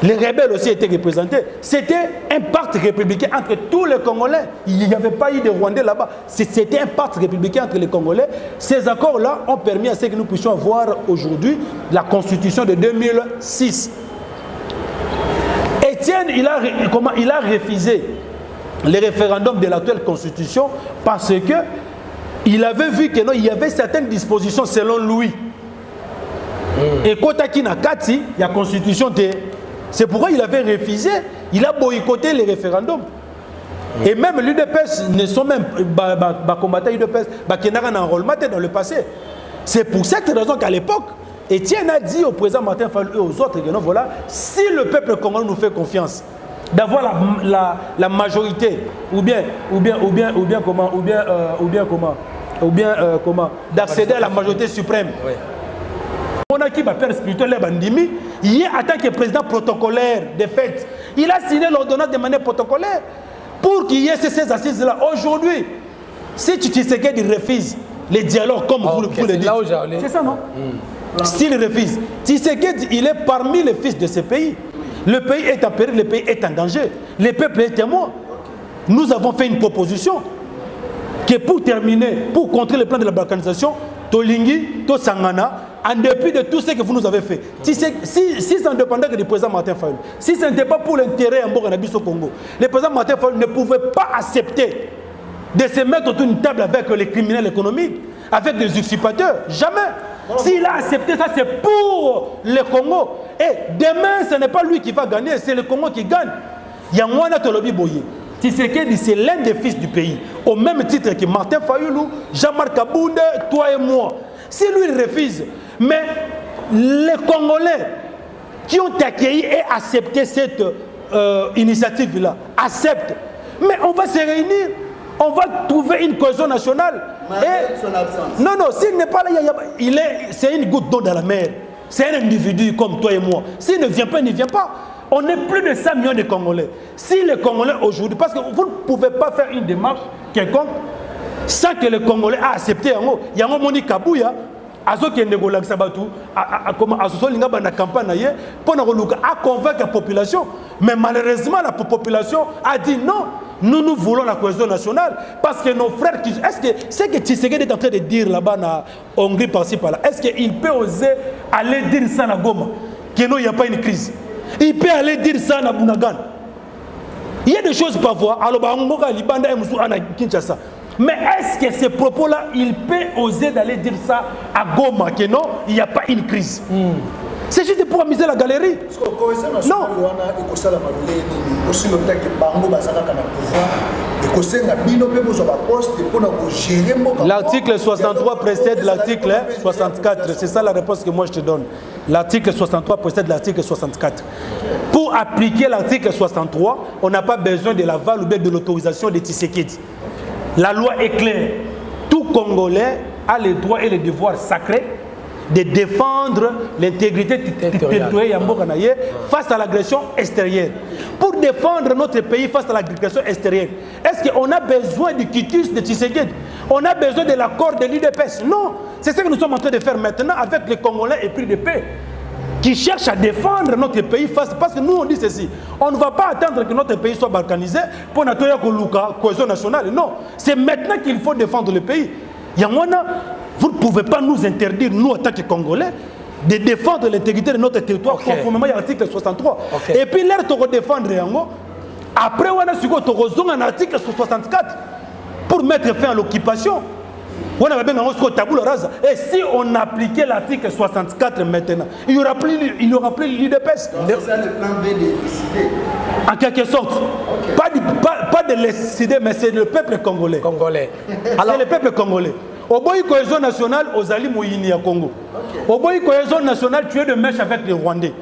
les rebelles aussi étaient représentés. C'était un parti républicain entre tous les Congolais. Il n'y avait pas eu de Rwandais là-bas. C'était un parti républicain entre les Congolais. Ces accords-là ont permis à ce que nous puissions avoir aujourd'hui la constitution de 2006. Étienne, il a refusé le référendum de l'actuelle constitution parce qu'il avait vu qu'il y avait certaines dispositions selon lui. Et quand il y a la constitution de... C'est pourquoi il avait refusé, il a boycotté les référendums. Et même l'UDPS ne sont même pas combattants l'UDPS, qui n'ont un enrôlement dans le passé. C'est pour cette raison qu'à l'époque, Étienne a dit au président Martin Fayulu et aux autres, voilà, si le peuple congolais nous fait confiance, d'avoir la majorité, d'accéder à la majorité suprême. On a qui va père spirituel Bandimi, il est en tant que président protocolaire des fêtes. Il a signé l'ordonnance de manière protocolaire pour qu'il y ait ces assises-là. Aujourd'hui, si tu sais qu'il refuse les dialogues comme vous le dites, c'est ça, non? S'il refuse, tu sais qu'il est parmi les fils de ce pays. Le pays est en péril, le pays est en danger. Le peuple est témoin. Nous avons fait une proposition que pour terminer, pour contrer le plan de la balkanisation, Tolingi, Tosangana, en dépit de tout ce que vous nous avez fait, si c'est indépendant que le président Martin Fayulu, si ce n'était pas pour l'intérêt en Bourg-en-Abyss au Congo, le président Martin Fayulu ne pouvait pas accepter de se mettre autour d'une table avec les criminels économiques, avec des usurpateurs. Jamais. S'il a accepté ça, c'est pour le Congo. Et demain, ce n'est pas lui qui va gagner, c'est le Congo qui gagne. Yangwana Tolobi Boye. Tshisekedi, c'est l'un des fils du pays. Au même titre que Martin Fayulu, Jean-Marc Abounde, toi et moi. Si lui il refuse, mais les Congolais qui ont accueilli et accepté cette initiative-là, acceptent. Mais on va se réunir, on va trouver une cohésion nationale. Et son absence. Non, non, s'il n'est pas là, c'est une goutte d'eau dans la mer. C'est un individu comme toi et moi. S'il ne vient pas, il ne vient pas. On est plus de 5 millions de Congolais. Si les Congolais aujourd'hui, parce que vous ne pouvez pas faire une démarche quelconque sans que les Congolais aient accepté. Il y a un Moni Kabouya, Azo qui est négocié la campagne pour convaincre la population. Mais malheureusement, la population a dit non. Nous voulons la cohésion nationale parce que nos frères, est-ce que c'est que Tshisekedi est en train de dire là-bas en Hongrie par-ci par-là, est-ce qu'il peut oser aller dire ça à Goma, qu'il n'y a pas une crise? Il peut aller dire ça à Bunagan. Il y a des choses parfois, mais est-ce que ces propos-là, il peut oser d'aller dire ça à Goma, que non, il n'y a pas une crise? C'est juste pour amuser la galerie. Non. L'article 63 précède l'article 64. C'est ça la réponse que moi je te donne. L'article 63 précède l'article 64. Pour appliquer l'article 63, on n'a pas besoin de l'aval ou bien de l'autorisation de Tshisekedi. La loi est claire. Tout Congolais a les droits et les devoirs sacrés de défendre l'intégrité territoriale face à l'agression extérieure. Pour défendre notre pays face à l'agression extérieure, est-ce qu'on a besoin du quitus de Tshisekedi? On a besoin de l'accord de l'UDPS? Non. C'est ce que nous sommes en train de faire maintenant avec les Congolais épris de paix qui cherchent à défendre notre pays face, parce que nous on dit ceci, on ne va pas attendre que notre pays soit balkanisé pour notre cohésion nationale. Non, c'est maintenant qu'il faut défendre le pays. Vous ne pouvez pas nous interdire, nous en tant que Congolais, de défendre l'intégrité de notre territoire conformément à l'article 63. Et puis l'air de défendre après on a un article 64 pour mettre fin à l'occupation. Et si on appliquait l'article 64 maintenant, il n'y aura plus l'UDPS. C'est ça le plan B de décider. En quelque sorte. Pas de décider, mais c'est le peuple congolais. C'est le peuple congolais. Au bout de la cohésion nationale, aux alliés Mouyini à Congo. Au bout de la cohésion nationale, tu es de mèche avec les Rwandais.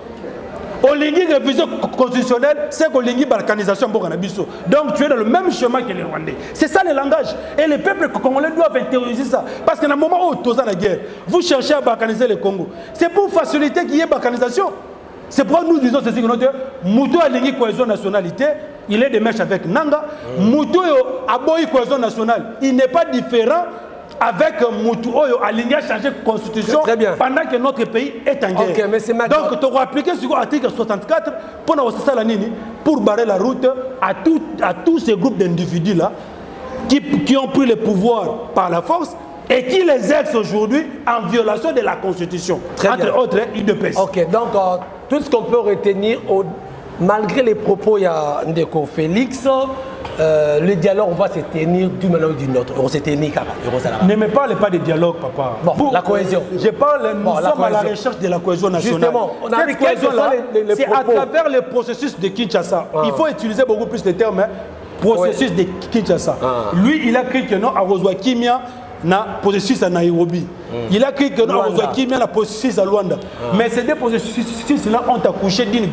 Au Lingui révision constitutionnelle, c'est qu'au Lingui balkanisation Bourg-en-Abyss. Donc tu es dans le même chemin que les Rwandais. C'est ça le langage. Et les peuples congolais doivent intérioriser ça. Parce qu'à un moment où tu es dans la guerre, vous cherchez à balkaniser le Congo. C'est pour faciliter qu'il y ait balkanisation. C'est pourquoi nous disons ceci que notre Moutou a Lingui cohésion nationalité, il est de mèche avec Nanga. Moutou a Boy cohésion nationale, il n'est pas différent avec Moutou Oyo aligné à changer de constitution pendant que notre pays est en guerre. Donc, tu auras appliqué sur l'article 64 pour barrer la route à tous ces groupes d'individus-là qui ont pris le pouvoir par la force et qui les exercent aujourd'hui en violation de la Constitution. Entre autres, UDPS. Ok, donc tout ce qu'on peut retenir, malgré les propos, il y a Ndeko Félix, le dialogue, on va se tenir d'une manière ou d'une autre. On se tenir. Ne me parle pas de dialogue, papa. Bon, la cohésion. Je parle, nous sommes à la recherche de la cohésion nationale. Justement, on a dit cohésion-là, c'est à travers le processus de Kinshasa. Il faut utiliser beaucoup plus de termes. Processus de Kinshasa. Lui, il a écrit que non, à Roswa Kimia, na processus à Nairobi. Il a écrit que non, à Roswa Kimia, na processus à Luanda. Mais ces deux processus-là ont accouché d'une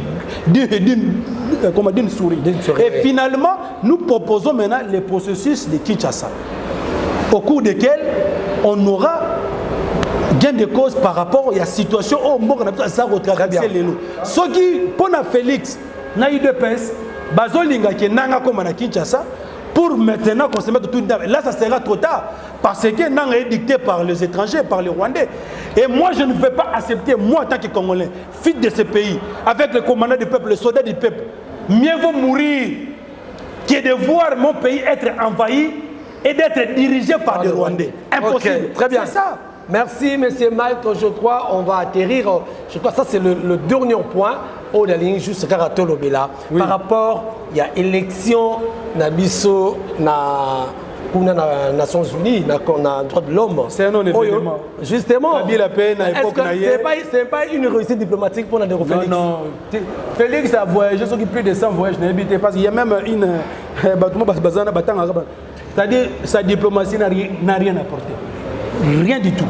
souris. Et finalement, nous proposons maintenant les processus de Kinshasa, au cours desquels on aura gain de cause par rapport à la situation où on a ça retracer les lots. Ce qui, pour Félix, na UDPS, bazolinga qui nanga comme na Kinshasa, pour maintenant qu'on se mette tout là, ça sera trop tard. Parce que nanga est dicté par les étrangers, par les Rwandais. Et moi, je ne vais pas accepter, moi, en tant que Congolais, fils de ce pays, avec le commandant du peuple, le soldat du peuple, mieux vaut mourir que de voir mon pays être envahi et d'être dirigé par des Rwandais. Impossible. Okay, très bien. C'est ça. Merci, M. Mike. Je crois qu'on va atterrir. Je crois que ça, c'est le dernier point. Au la ligne juste Karato Lobela. Par rapport, il y a élection, Nabiso, na Nations Unies, na droit de l'homme. C'est un non-événement. Justement. C'est pas une réussite diplomatique pour Nadero Félix. Non. Félix a voyagé, ceux qui plus de 100 voyages n'habitent pas. Parce qu'il y a même une. C'est-à-dire, sa diplomatie n'a rien apporté. Rien du tout.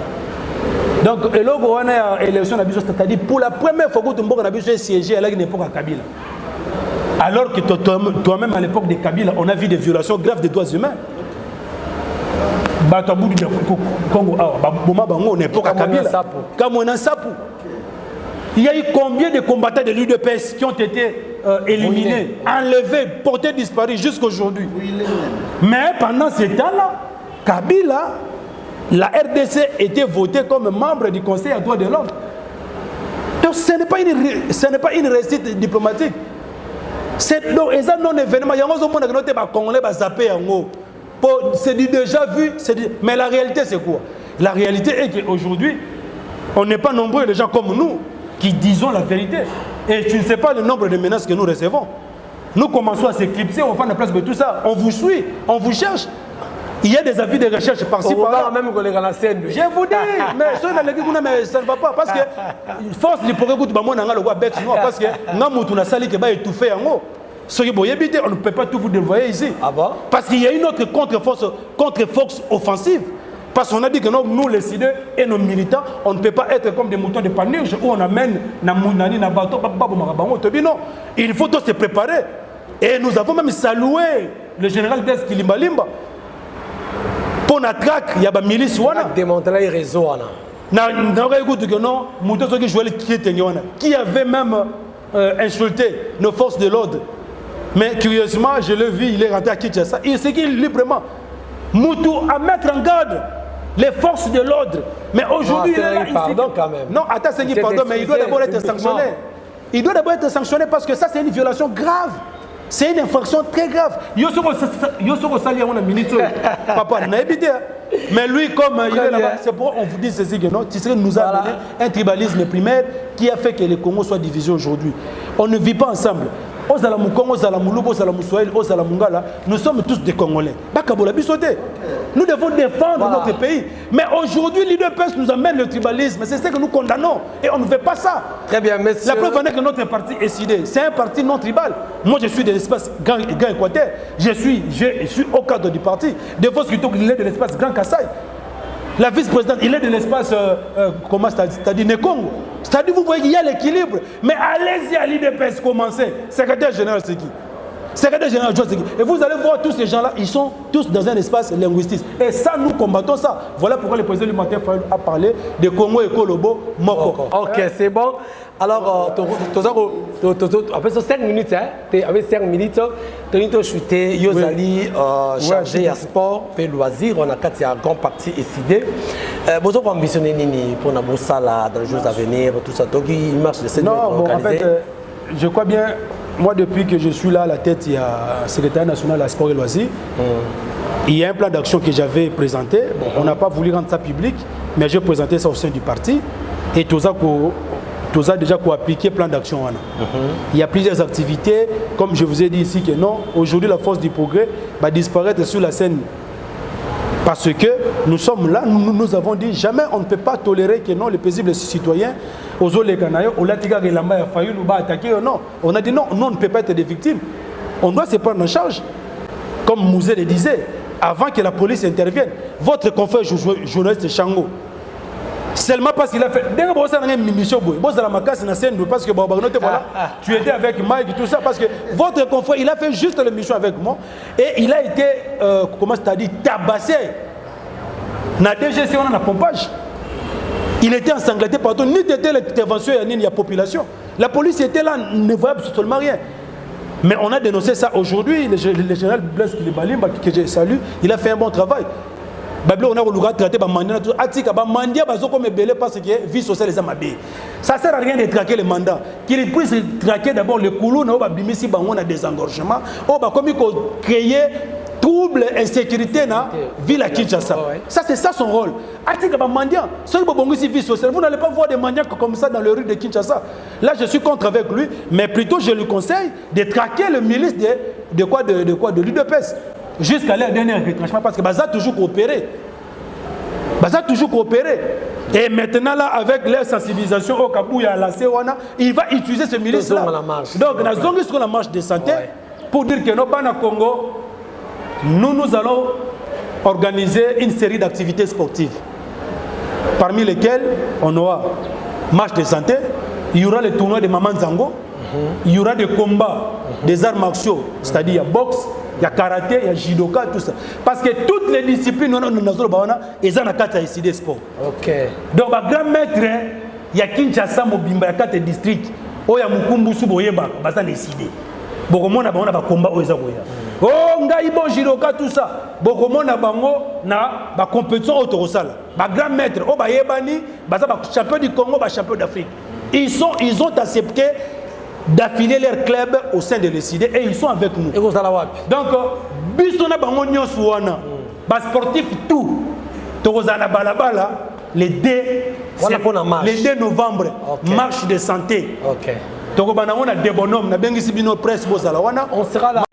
Donc, et là, on a élection, c'est-à-dire, pour la première fois que tu as siégé à l'époque à Kabila. Alors que toi-même, à l'époque de Kabila, on a vu des violations graves des droits humains. Il y a eu combien de combattants de l'UDPS qui ont été éliminés, enlevés, portés disparus jusqu'à aujourd'hui. Mais pendant ce temps-là, Kabila, la RDC était votée comme membre du Conseil des droits de l'homme. Donc ce n'est pas une réussite diplomatique. C'est un événement. Il y a un monde qui a Congolais qui zappé en haut. C'est du déjà vu. Mais la réalité, c'est quoi? La réalité est qu'aujourd'hui, on n'est pas nombreux, les gens comme nous, qui disons la vérité. Et tu ne sais pas le nombre de menaces que nous recevons. Nous commençons à s'éclipser, on fait la place de tout ça. On vous suit, on vous cherche. Il y a des avis de recherche par-ci par-là. Même que les gars scène. Je vous dis, mais ça ne va pas. Parce que force du progrès, parce que nous avons sali qui va étouffer en haut. On ne peut pas tout vous dévoyer ici. Ah bon? Parce qu'il y a une autre contre-force offensive. Parce qu'on a dit que nous, les CIDE et nos militants, on ne peut pas être comme des moutons de panurge où on amène na mounani, na bateau, non. Il faut tous se préparer. Et nous avons même salué le général Des Kilimbalimba. Pour la traque, il y a des milices. Démontrer les réseaux. Qui avait même insulté nos forces de l'ordre. Mais curieusement, je l'ai vu, il est rentré à Kinshasa. Il s'est dit librement, Moutou, à mettre en garde les forces de l'ordre. Mais aujourd'hui, il est là. Pardon quand même. Non, attends, c'est pardon, mais il doit d'abord être sanctionné. Il doit d'abord être sanctionné parce que ça, c'est une violation grave. C'est une infraction très grave. Papa, mais lui, comme il est là-bas, c'est pour on vous dit ceci que non, Tshisekedi nous a donné un tribalisme primaire qui a fait que le Congo soit divisé aujourd'hui. On ne vit pas ensemble. Nous sommes tous des Congolais. Nous devons défendre notre pays. Mais aujourd'hui, l'UDPS nous amène le tribalisme. C'est ce que nous condamnons. Et on ne veut pas ça. Très bien, monsieur. La preuve est que notre parti est CIDE. C'est un parti non tribal. Moi, je suis de l'espace Grand Équateur. Je suis au cadre du parti. De Vos Kito, il est de l'espace Grand Kassai. La vice-présidente, il est de l'espace, comment c'est-à-dire Nekongo. C'est-à-dire, vous voyez qu'il y a l'équilibre. Mais allez-y à l'IDPS, commencez. Secrétaire général, c'est qui? Secrétaire général, c'est qui? Et vous allez voir tous ces gens-là, ils sont tous dans un espace linguistique. Et ça, nous combattons ça. Voilà pourquoi le président du Matin a parlé de Congo et Kolobo Moko. Ok, c'est bon. Alors, après 5 minutes, avec 5 minutes, je suis Yozali chargé à sport et loisirs. On a un grand parti décidé. Vous avez ambitionné pour la Boussala dans les jours à venir, tout ça. Donc, il marche de cette manière. Non, bon, en fait, je crois bien, moi, depuis que je suis là à la tête, il y a le secrétaire national à sport et loisirs. Il y a un plan d'action que j'avais présenté. Bon, on n'a pas voulu rendre ça public, mais j'ai présenté ça au sein du parti. Et tout ça déjà pour appliquer plan d'action. Il y a plusieurs activités, comme je vous ai dit ici que non, aujourd'hui la force du progrès va disparaître sur la scène. Parce que nous sommes là, nous avons dit jamais on ne peut pas tolérer que non, les paisibles citoyens, aux Olekanayo, au Latiga et Lamba, nous va attaquer. Non, on a dit non, on ne peut pas être des victimes. On doit se prendre en charge. Comme Mouzé le disait, avant que la police intervienne, votre confrère journaliste Chango, seulement parce qu'il a fait. Parce que voilà, tu étais avec Mike et tout ça. Parce que votre confrère, il a fait juste l'émission avec moi. Et il a été, comment c'est-à-dire, tabassé. Na DGC, on a un pompage. Il était ensanglanté partout. Ni était l'intervention de la population. La police était là, ne voyait absolument rien. Mais on a dénoncé ça aujourd'hui. Le général Blaise Kilibalimba, que je salue, il a fait un bon travail. On a voulu traiter les mandats. Parce que la vie sociale est mabé. Ça ne sert à rien de traquer les mandats. Qu'il puisse traquer d'abord le coulou, on a des engorgements, on a créé trouble, insécurité dans la ville à Kinshasa. Ça, c'est ça son rôle. Vous n'allez pas voir des mendiants comme ça dans les rues de Kinshasa. Là, je suis contre avec lui, mais plutôt je lui conseille de traquer le milice de l'UDPS. Jusqu'à la dernière retranchement, parce que Baza a toujours coopéré. Et maintenant, là, avec leur sensibilisation au Kabouya, à la Sewana, il va utiliser ce milice-là. Donc, nous avons sur la marche de santé pour dire que nous, au Congo, nous allons organiser une série d'activités sportives. Parmi lesquelles, on aura marche de santé, il y aura le tournoi de Maman Zango, il y aura des combats, des arts martiaux, c'est-à-dire il y a boxe, il y a karaté, il y a judoka, tout ça. Parce que toutes les disciplines, ils ont un carte à décider sport. Donc, le grand maître, il y a Kinshasa, Mobimba, il y a 4 districts. Il y a Mukumbu, Suboyeba, il y a décidé. Beaucoup de monde a un combat au Zagoya. Oh, ngai bon judoka tout ça. Beaucoup de monde a une compétition au Torosal. Le grand maître, oh, Bayebani, champion du Congo, champion d'Afrique. Ils ont accepté d'affiler leur club au sein de l'ECD et ils sont avec nous. Donc, bisona bango nyonso wana, ba sportif tout. Tokozana balabala le 2 novembre, marche de santé. Tokobana on a des bonhommes, na bengisi bino presse bozala wana, on sera là.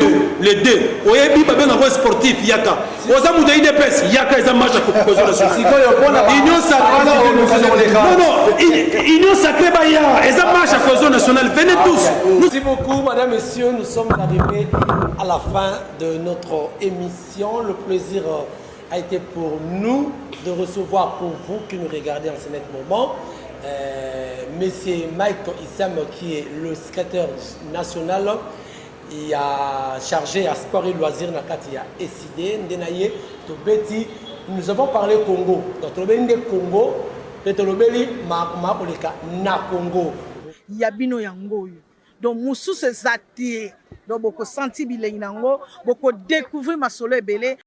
Les 2. Oyebi ba benga ko sportif yaka. Oza muda IDPS yaka eza marche pour cause de ceci. Union sacrée. Non, Union sacrée baya, eza marche à cause nationale. Venez tous. Merci beaucoup mesdames, messieurs, nous sommes arrivés à la fin de notre émission. Le plaisir a été pour nous de recevoir pour vous qui nous regardez en ce net moment Monsieur Mike Issam qui est le secrétaire national. Il a chargé à sport et loisirs Nakati a décidé Ndenaye to Beti. Nous avons parlé Congo. Donc le Congo, le Mapolika na Congo. Yabino yango. Donc Moussou se zati. Donc beaucoup senti bilengo, beaucoup découvrir ma solo belé.